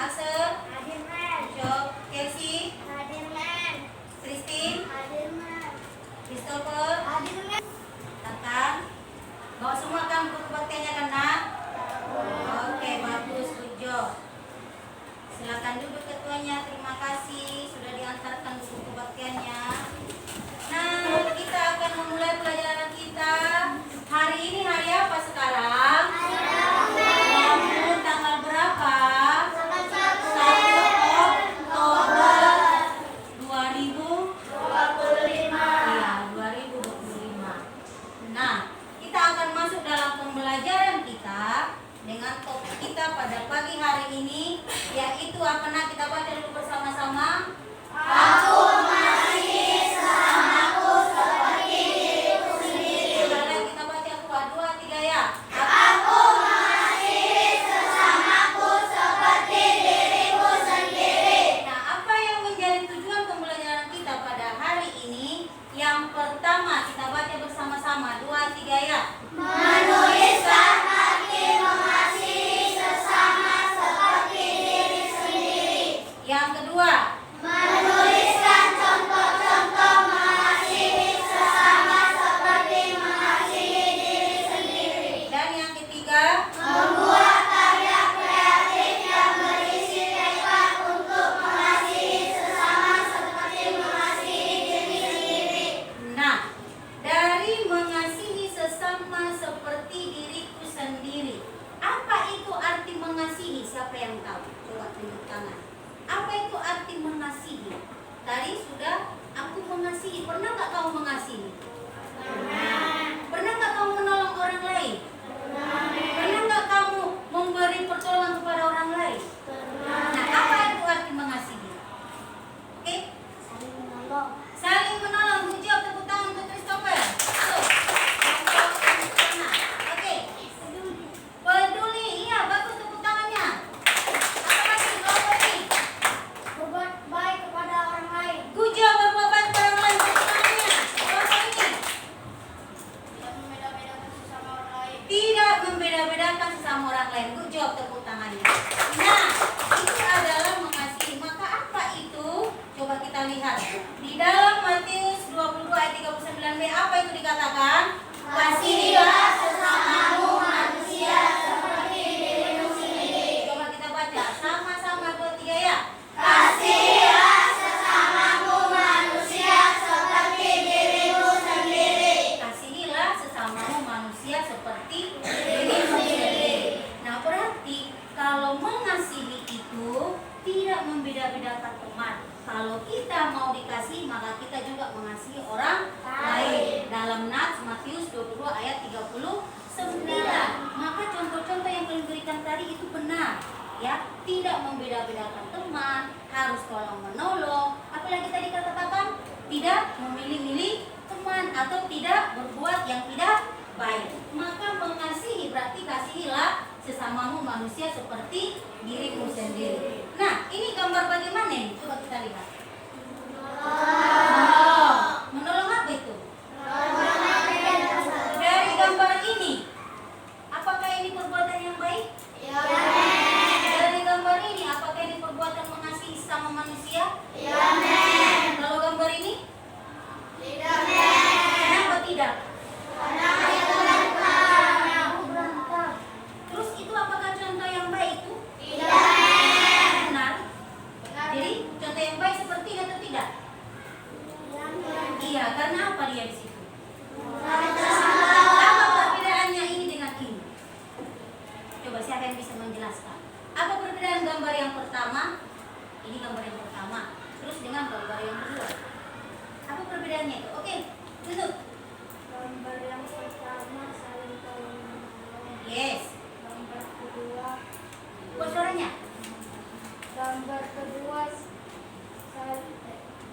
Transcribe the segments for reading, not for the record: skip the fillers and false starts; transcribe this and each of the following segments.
Axel, Hadir, Man. Job, Kelsey, Hadir, Man. Christine, Hadir, Man. Christopher, Hadir, Man. Tatang. Bawa semua kan buku baktianya kan, Nak? Oke, bagus, good job. Silakan duduk ketuanya. Terima kasih sudah diantarkan buku baktiannya. Nah, kita akan memulai pelajaran kita. Hari ini hari apa sekarang? Rabu, tanggal berapa? 1 Oktober 2025. Iya, 2025. Nah, kita akan masuk dalam pembelajaran kita dengan topik kita pada pagi hari ini, yaitu apa? Nah, kita baca dulu bersama-sama. Aku masih sesamaku seperti diriku sendiri. Sekali kita baca 2, 3 ya. Aku masih sesamaku seperti diriku sendiri. Nah, apa yang menjadi tujuan pembelajaran kita pada hari ini? Yang pertama, kita baca bersama-sama. 2, 3 ya. Menuliskan arti mengasihi sesama seperti diri sendiri. Yang kedua, menuliskan contoh-contoh mengasihi sesama seperti mengasihi diri sendiri. Dan yang ketiga, membuat karya kreatif yang berisi tekad untuk mengasihi sesama seperti mengasihi diri sendiri. Nah, dari mengasihi sesama seperti diriku sendiri, apa itu arti mengasihi? Siapa yang tahu? Coba tunjuk tangan. Apa itu arti mengasihi? Tadi sudah aku mengasihi. Pernah nggak kamu mengasihi? Pernah nggak kamu menolong orang lain? Pernah nggak kamu memberi pertolongan kepada orang lain? Nah, apa itu arti mengasihi? Oke? Saling menolong. Saling menolong. Ujian tepuk tangan untuk Christopher. Tuh. Oke. Peduli. Iya, bagus tepuk tangannya. Apa lagi? Kelompok ini. Berbuat baik kepada orang lain. Good job, berbuat baik kepada orang lain. Tepuk tangannya. Kelompok ini. Tidak membeda-bedakan sesama orang lain. Tidak membeda-bedakan sesama orang lain. Good job, tepuk tangannya. Nah, itu adalah mengasihi. Maka apa itu? Coba kita lihat. Di dalam Matius 22 ayat 39b, apa itu dikatakan? Kasihilah sesamamu manusia seperti dirimu sendiri. Coba kita baca sama-sama 2, 3 ya. Kasihilah sesamamu manusia seperti dirimu sendiri. Kasihilah sesamamu manusia seperti dirimu sendiri. Nah, berarti kalau mengasihi itu tidak membeda-bedakan teman. Kalau kita mau dikasih, maka kita juga mengasihi orang lain. Dalam Nats Matius 22 ayat 39. Maka contoh-contoh yang kalian berikan tadi itu benar, ya. Tidak membeda-bedakan teman, harus tolong menolong. Apalagi tadi katakan tidak memilih-milih teman atau tidak berbuat yang tidak baik. Maka mengasihi berarti kasihilah sesamamu manusia seperti dirimu sendiri. Nah, ini gambar bagaimana nih? Coba kita lihat. Menolong apa itu? Dari gambar ini, apakah ini perbuatan yang baik? Dari gambar ini, apakah ini perbuatan mengasihi sama manusia? Kalau gambar ini? Kenapa tidak? Terus itu apakah contoh yang baik itu? Benar. Jadi contoh yang baik seperti ini atau tidak? Iya, karena apa dia di situ? Apa perbedaannya ini dengan ini? Coba siapa yang bisa menjelaskan? Apa perbedaan gambar yang pertama? Ini gambar yang pertama. Terus dengan gambar yang kedua. Apa perbedaannya itu? Oke, duduk. Gambar yang pertama saling tolong. Yes. Gambar kedua. Buat suaranya. Gambar kedua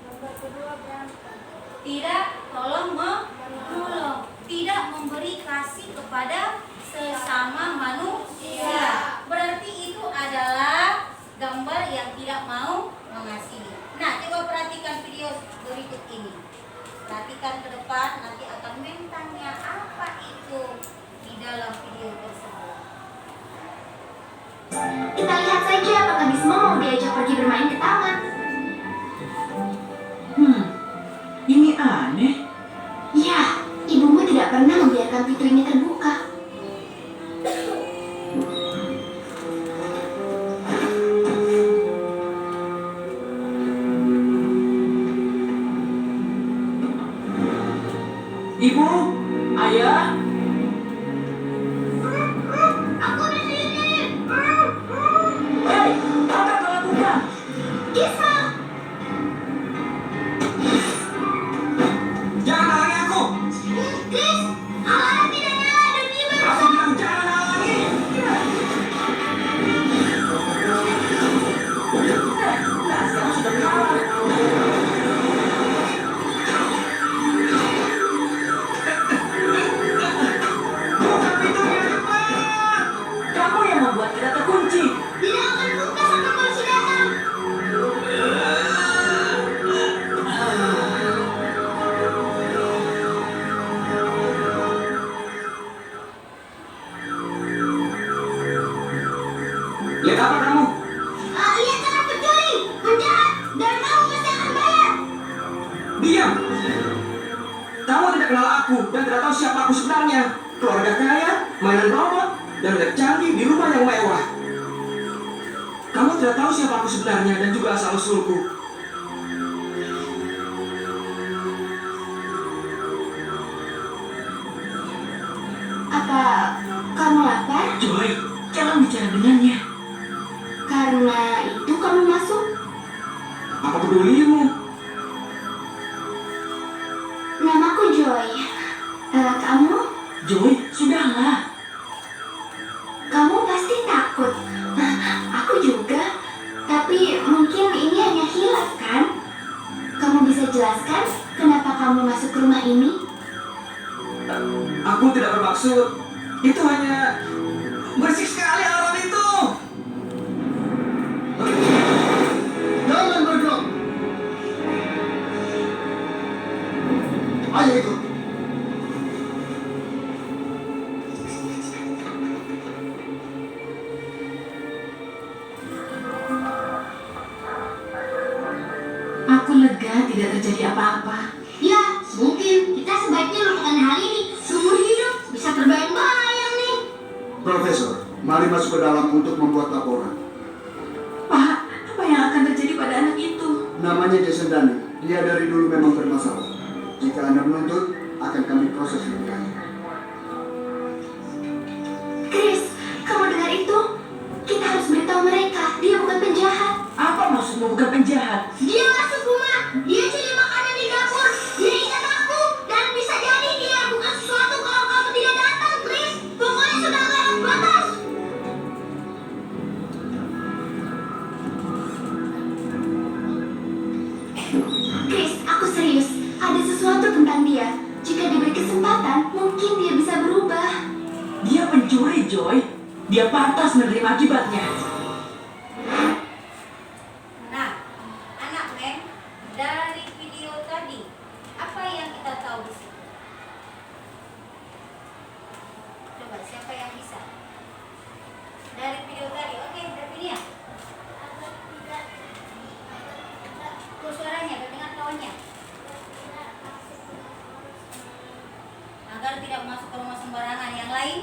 gambar kedua berantem. Tidak tolong menolong, tidak memberi kasih kepada sesama manusia. Berarti itu adalah gambar yang tidak mau mengasihi. Nah, coba perhatikan video berikut ini. Perhatikan ke depan, nanti akan bertanya apa itu di dalam video tersebut. Kita lihat saja apakah bisa diajak pergi bermain ke taman. Ini aneh. Ya, ibumu tidak pernah membiarkan pintu ini terbuka. Ibu, ayah. Aku di sini. Hei, apa yang kau lakukan? Kisma, Jangan halangi aku. Chris, alarm tidak nyala dan dia baru Aku bilang jangan halangi. Nah, sekarang sudah menyala. Buka pintunya cepat. Kamu yang membuat kita terkunci. tidak akan buka sampai polisi datang. Lihat apa kamu? Lihat seorang pencuri, penjahat, dan kamu pasti akan bayar. Diam! Kamu tidak kenal aku dan tidak tahu siapa aku sebenarnya. Keluarga kaya, mainan robot, dan udah canggih di rumah yang mewah. Kamu tidak tahu siapa aku sebenarnya dan juga asal-usulku. Apa kamu lapar? Joy, jangan bicara dengannya. Karena itu kamu masuk. Apa pedulimu? Namaku Joy. Kamu? Joy, sudahlah. Kamu pasti takut. Aku juga. Tapi mungkin ini hanya hilaf, kan? Kamu bisa jelaskan kenapa kamu masuk ke rumah ini? Aku tidak bermaksud. Itu hanya berisik sekali alarm itu. Jangan bergerak. Ayo ikut. Aku lega tidak terjadi apa-apa. Ya, mungkin kita sebaiknya lupakan hal ini. Seumur hidup bisa terbayang-bayang nih. Profesor, mari masuk ke dalam untuk membuat laporan. Pak, apa yang akan terjadi pada anak itu? Namanya Jason Dani. Dia dari dulu memang bermasalah. Jika Anda menuntut, akan kami proses lebih lanjut. Chris, kamu dengar itu? Kita harus beritahu mereka. Dia bukan penjahat. Apa maksudmu bukan penjahat? Dia masuk rumah. Dia curi makanan di dapur. Dia ingat aku. Dan bisa jadi dia lakukan sesuatu kalau kamu tidak datang, Chris. Pokoknya sudah lewat batas. Chris, aku serius. Ada sesuatu tentang dia. Jika diberi kesempatan, mungkin dia bisa berubah. Dia pencuri, Joy. Dia pantas menerima akibatnya. Nah, anak men, dari video tadi, apa yang kita tahu di sini? Coba siapa yang bisa? Dari video tadi, oke, Davinia. Suaranya, dengan kawannya. Agar tidak masuk ke rumah sembarangan. Yang lain,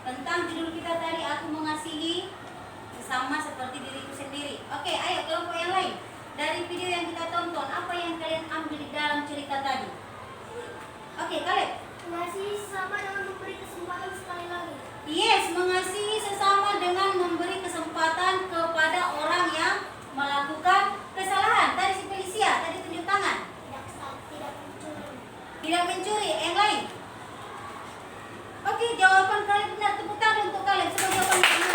tentang judul kita tadi, aku mengasihi sesama seperti diriku sendiri. Oke, ayo kelompok yang lain. Dari video yang kita tonton, apa yang kalian ambil di dalam cerita tadi? Oke, kalian. Mengasihi sesama dengan memberi kesempatan sekali lagi. Yes, mengasihi sesama dengan memberi kesempatan kepada orang yang melakukan kesalahan. Tadi si Felicia, tadi tunjuk tangan. Tidak mencuri. Tidak mencuri. Yang lain? Oke, jawaban kalian benar. Tepuk tangan untuk kalian. Semua jawaban benar.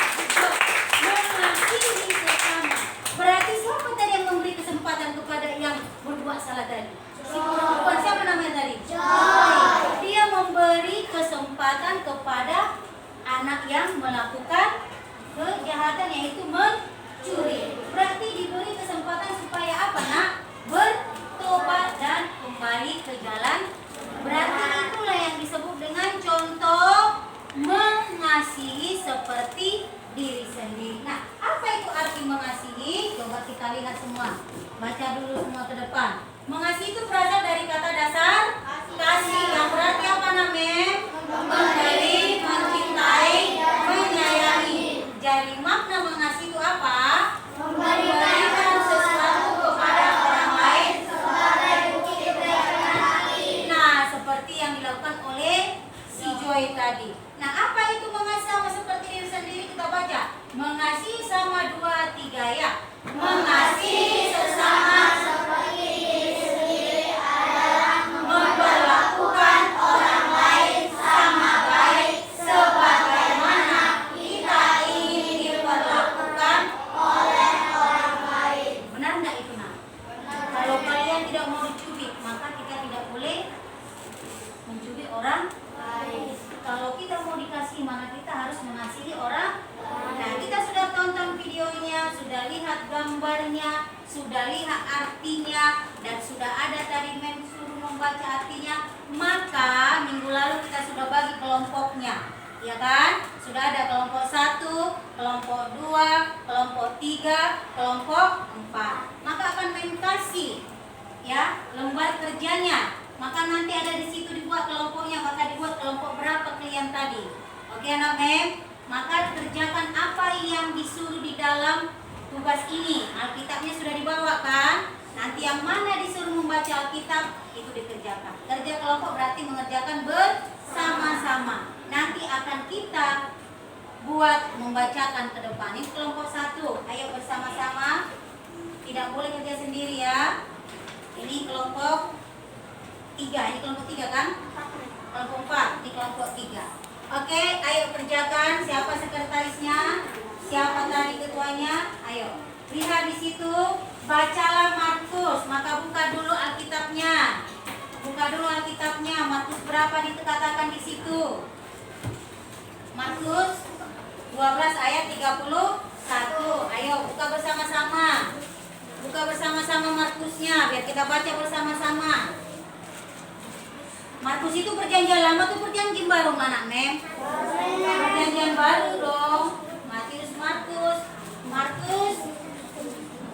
Mengasihi sesama. Berarti siapa tadi yang memberi kesempatan kepada yang berbuat salah tadi? Si perempuan, siapa namanya tadi? Joy. Dia memberi kesempatan kepada anak yang melakukan kejahatan, yaitu mencuri. Berarti diberi kesempatan supaya apa, nak? Bertobat dan kembali ke jalan. Berarti itulah yang disebut dengan contoh mengasihi seperti diri sendiri. Nah, apa itu arti mengasihi? Mengasihi sama 2, 3 ya. Mengasihi sesama seperti diri sendiri adalah memperlakukan orang lain sama baik sebagaimana kita ingin diperlakukan oleh orang lain. Benar nggak itu, Nak? Kalau kalian tidak mau dicubit, maka kita tidak boleh mencubit orang lain. Kalau kita mau dikasih, maka kita harus mengasihi orang. Nah, kita sudah tonton videonya, sudah lihat gambarnya, sudah lihat artinya, dan sudah ada tadi suruh membaca artinya. Maka minggu lalu kita sudah bagi kelompoknya, ya kan? Sudah ada kelompok 1, kelompok 2, kelompok 3, kelompok 4. Maka akan kasih ya lembar kerjanya. Maka nanti ada di situ dibuat kelompoknya, maka dibuat kelompok berapa kalian tadi. Oke anak mem, maka kerjakan apa yang disuruh di dalam tugas ini. Alkitabnya sudah dibawa kan? Nanti yang mana disuruh membaca Alkitab itu dikerjakan. Kerja kelompok berarti mengerjakan bersama-sama. Nanti akan kita buat membacakan ke depan. Ini kelompok 1, ayo bersama-sama. Tidak boleh kerja sendiri ya. Ini kelompok 3, ini kelompok 3 kan? Kelompok 4, ini kelompok 3. Oke, ayo kerjakan. Siapa sekretarisnya? Siapa tadi ketuanya? Ayo. Lihat di situ, bacalah Markus. Maka buka dulu Alkitabnya. Buka dulu Alkitabnya. Markus berapa dikatakan di situ? Markus 12 ayat 31. Ayo buka bersama-sama. Buka bersama-sama Markusnya biar kita baca bersama-sama. Markus itu perjanjian lama tuh perjanjian baru anak mem? Perjanjian baru dong.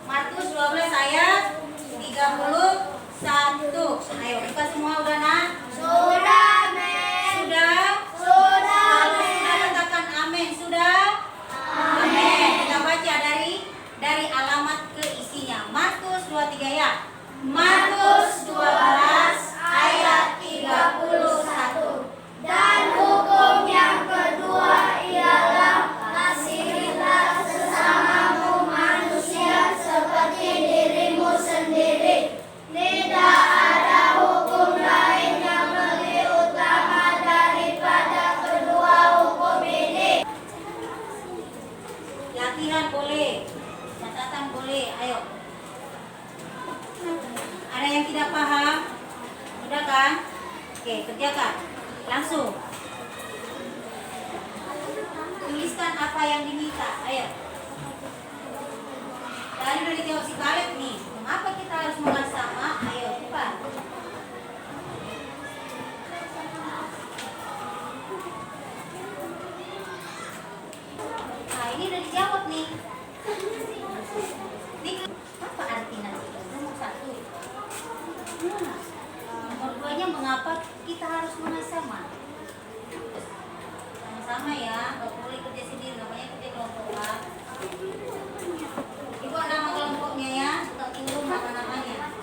Markus 12 ayat 31. Ayo buka semua udah nak? Sudah, Mem. Sudah? Sudah, Kalau sudah katakan amin. Sudah? Amin. Kita baca dari alamat ke isinya. Markus 23 ya. Markus 12 ayat 31. Dan hukum yang kedua ialah kasihilah sesamamu manusia seperti dirimu sendiri. Tidak ada hukum lain yang lebih utama daripada kedua hukum ini. Latihan boleh, catatan boleh. Ayo. Ada yang tidak paham? Sudah kan? Oke, kerjakan. Langsung. Tuliskan apa yang diminta. Ayo. Tadi udah dijawab si Kaleb nih. Mengapa kita harus sama? Ayo, cepat. Nah, ini udah dijawab nih. Ini apa arti nanti? Nomor 1. Nomor 2-nya mengapa kita harus sama? Sama-sama ya, nggak boleh kerja sendiri, namanya kerja kelompokan. Ibu nama kelompoknya ya, suka turun nama-namanya.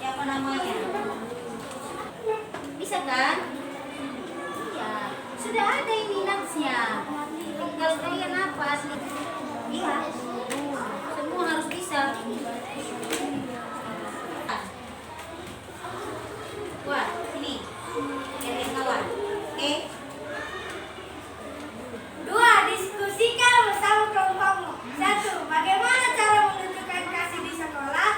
Siapa namanya? Bisa kan? Iya, sudah ada ini naksnya. Tinggal kalian apa sih? Iya, semua harus bisa. Buat sini, kalian kawan. Oke? 2. Diskusikan bersama kelompokmu. 1. Bagaimana cara menunjukkan kasih di sekolah?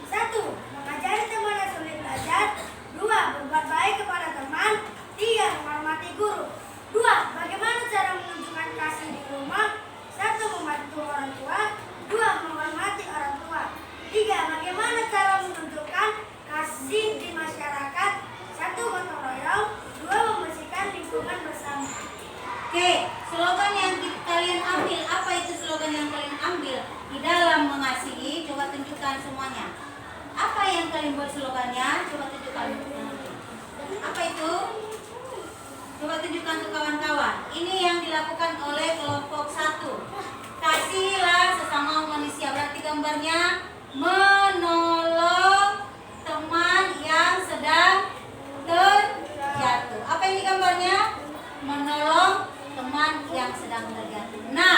1. Mengajari teman yang sulit belajar. 2. Berbuat baik kepada teman. 3. Menghormati guru. 2. Bagaimana cara menunjukkan kasih di rumah? 1. Membantu orang tua. 2. Menghormati orang tua. 3. Bagaimana cara menunjukkan kasih di masyarakat? 1. Gotong royong. 2. Membersihkan lingkungan bersama. Oke, slogan yang kalian ambil, apa itu slogan yang kalian ambil di dalam mengasihi? Coba tunjukkan semuanya. Apa yang kalian buat slogannya? Coba tunjukkan. Apa itu? Coba tunjukkan ke kawan-kawan. Ini yang dilakukan oleh kelompok 1. Kasihilah sesama manusia. Berarti gambarnya menolong teman yang sedang terjatuh. Apa ini gambarnya? Menolong teman yang sedang terjatuh. Nah,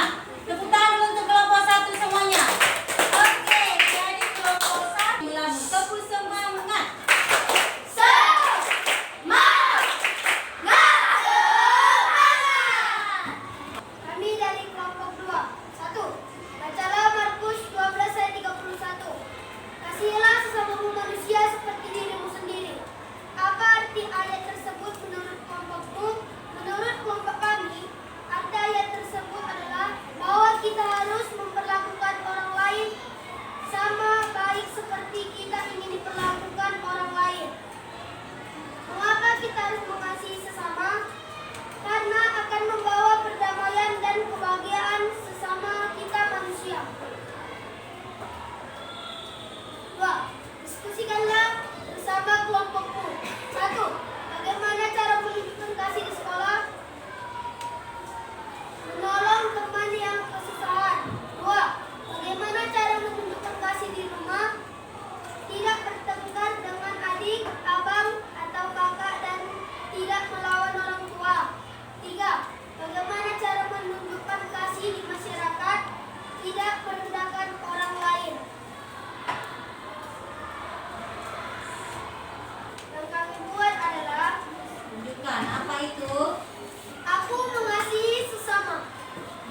harus mengasihi sesama karena akan membawa perdamaian dan kebahagiaan sesama kita manusia. 2. Diskusikanlah bersama kelompokmu. 1. Bagaimana cara menunjukkan kasih di sekolah? Menolong teman yang kesusahan. 2. Bagaimana cara menunjukkan kasih di rumah? Tidak bertengkar dengan adik, abang, atau kakak dan tidak melawan orang tua. 3. Bagaimana cara menunjukkan kasih di masyarakat? Tidak merendahkan orang lain. Yang kami buat adalah Tunjukkan apa itu? aku mengasihi sesama.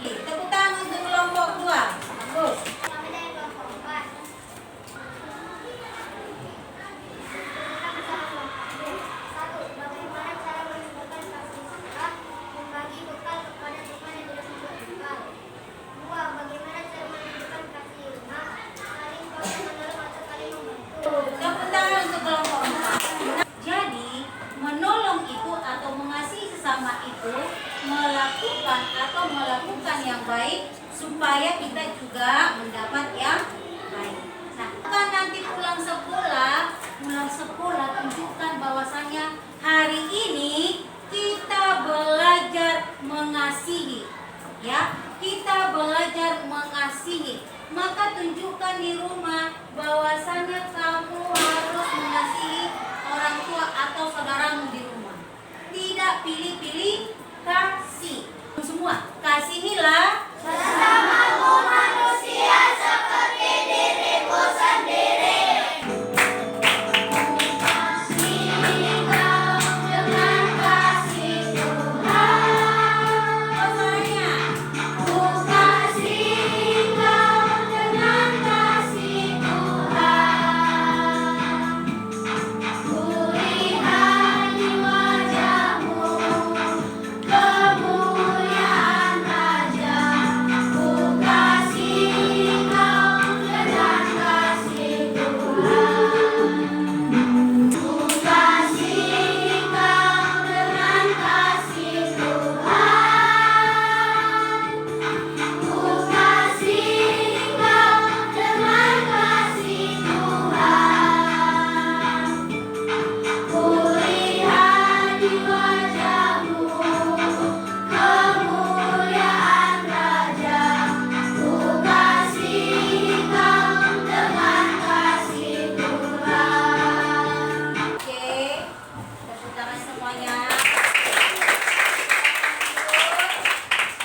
Tepuk tangan untuk kelompok 2. Bagus. Kami dari kelompok 4. Satu, bagaimana cara menunjukkan kasih sekolah? Membagi bekal kepada teman yang tidak membawa bekal. 2. Bagaimana cara menunjukkan kasih di rumah? Saling tolong menolong atau saling membantu. Tepuk tangan untuk kelompok 4. Jadi, menolong itu atau mengasihi sesama itu melakukan yang baik supaya kita juga mendapat yang baik. Nah, kan nanti pulang sekolah tunjukkan bahwasanya hari ini kita belajar mengasihi. Ya, kita belajar mengasihi. Maka tunjukkan di rumah bahwasanya kamu harus mengasihi orang tua atau saudaramu di rumah. Tidak pilih-pilih, kasih. Semua, kasihilah Sesamamu manusia seperti dirimu sendiri. Dengan kasih Tuhan, suaranya. ku kasih engkau dengan kasih Tuhan. Ku lihat di wajahmu kemuliaan Raja. Ku kasih engkau dengan kasih Tuhan. Ku kasih engkau dengan kasih Tuhan. Ku kasih engkau dengan kasih Tuhan. Ku lihat di wajahmu kemuliaan Raja. Ku kasih engkau dengan kasih Tuhan. Oke, tepuk tangan semuanya.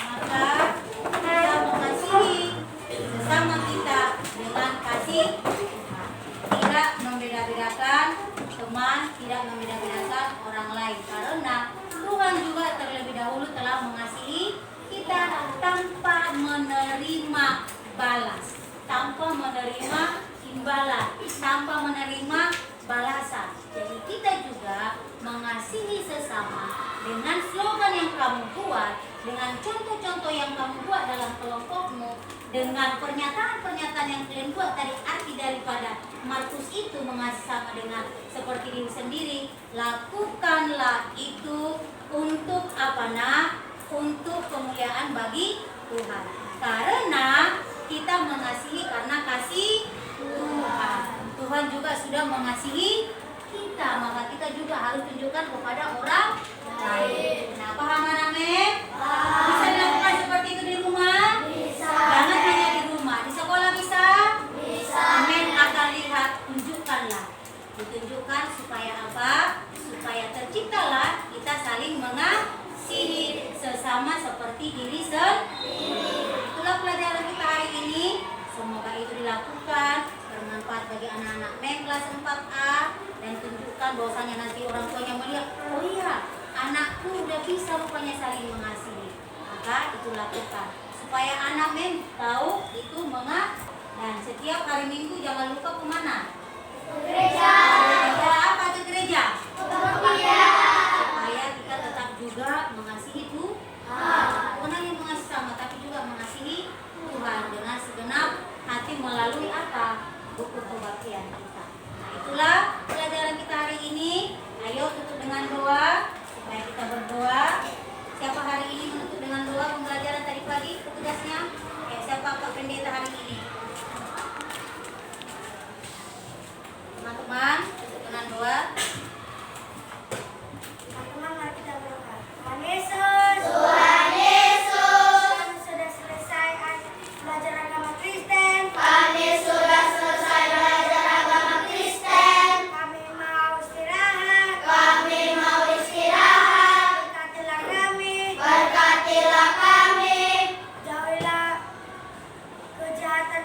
Maka kita mengasihi sesama kita dengan kasih Tuhan. Tidak membeda-bedakan teman, tidak membeda-bedakan orang lain. Karena Tuhan juga terlebih dahulu telah mengasihi kita tanpa menerima balas, tanpa menerima imbalan, tanpa menerima balasan. Jadi kita juga mengasihi sesama dengan slogan yang kamu buat, dengan contoh-contoh yang kamu buat dalam kelompokmu, dengan pernyataan-pernyataan yang kalian buat. Tadi arti daripada Markus itu mengasihi sama dengan seperti diri sendiri. Lakukanlah itu untuk apa nak? Untuk kemuliaan bagi Tuhan. Karena kita mengasihi karena kasih Tuhan. Tuhan juga sudah mengasihi kita, maka kita juga harus tunjukkan kepada orang lain. Nah, paham anak-anak? Bisa dilakukan seperti itu di rumah? Bisa. Jangan hanya di rumah, di sekolah bisa? Bisa. Amin. Akan lihat, tunjukkanlah. Ditunjukkan supaya apa? Supaya terciptalah kita saling mengasihi sesama seperti diri sendiri. Itulah pelajaran kita hari ini. Semoga itu dilakukan, bermanfaat bagi anak-anak MEN kelas 4A, dan tunjukkan bahwasanya nanti orang tuanya melihat, oh iya, anakku udah bisa rupanya saling mengasihi. Maka itu lakukan supaya anak MEN tahu itu dan setiap hari Minggu jangan lupa kemana? Gereja. Gereja apa tuh gereja? Supaya kita tetap juga mengasihi Tuhan. Bukan hanya mengasihi sama, tapi juga mengasihi Tuhan dengan segenap hati melalui apa? Buku kebaktian kita. Nah, itulah pelajaran kita hari ini. Ayo tutup dengan doa.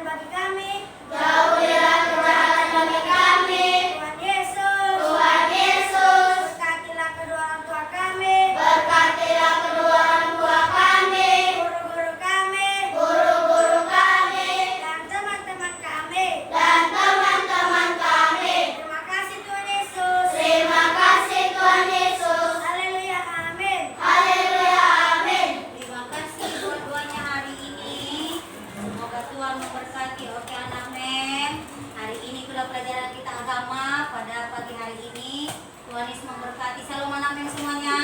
bagi kami. Jauhilah kejahatan bagi kami. Tuhan Yesus. Tuhan Yesus, Berkatilah kedua orang tua kami. berkatilah kedua orang tua kami, Guru-guru kami. guru-guru kami, Dan teman-teman kami. dan teman-teman kami. Terima kasih Tuhan Yesus. Terima kasih Tuhan Yesus. Haleluya, amin. Haleluya, amin. Terima kasih buat doanya hari ini. Semoga Tuhan memberkati. Oke anak men. Hari ini sudah pelajaran kita agama pada pagi hari ini. Tuhan Yesus memberkati. Shalom anak men semuanya.